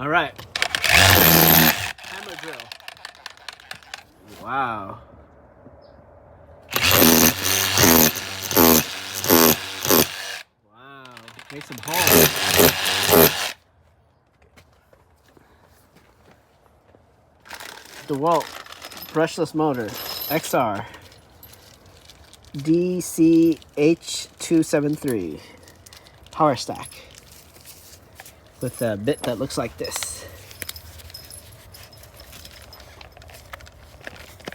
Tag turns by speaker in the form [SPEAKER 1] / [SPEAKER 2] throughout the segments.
[SPEAKER 1] All right. Hammer drill. Wow. Wow. Make some holes. DeWalt brushless motor XR DCH273 power stack with a bit that looks like this.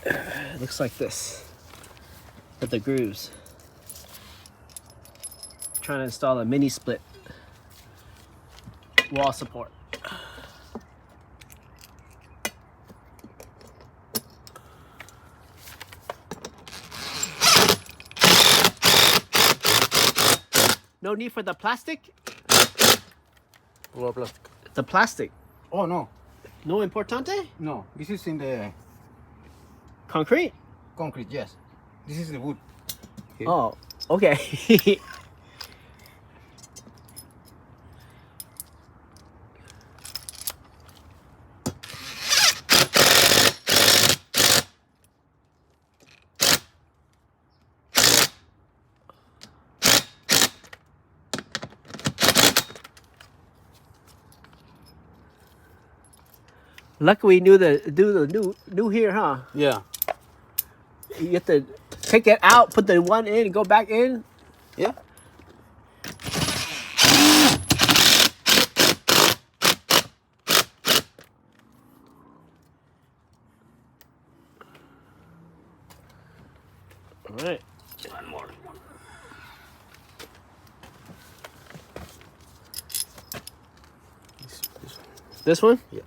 [SPEAKER 1] It looks like this with the grooves. Trying to install a mini split wall support. No need for the plastic?
[SPEAKER 2] What plastic?
[SPEAKER 1] The plastic.
[SPEAKER 2] Oh, no.
[SPEAKER 1] No importante?
[SPEAKER 2] No. This is in the
[SPEAKER 1] Concrete?
[SPEAKER 2] concrete, yes. This is the wood. Okay.
[SPEAKER 1] Oh, okay. Lucky we knew do the new here, huh?
[SPEAKER 2] Yeah.
[SPEAKER 1] You have to take it out, put the one in, and go back in.
[SPEAKER 2] Yeah.
[SPEAKER 1] All right.
[SPEAKER 2] One more. This one?
[SPEAKER 1] This one?
[SPEAKER 2] Yeah.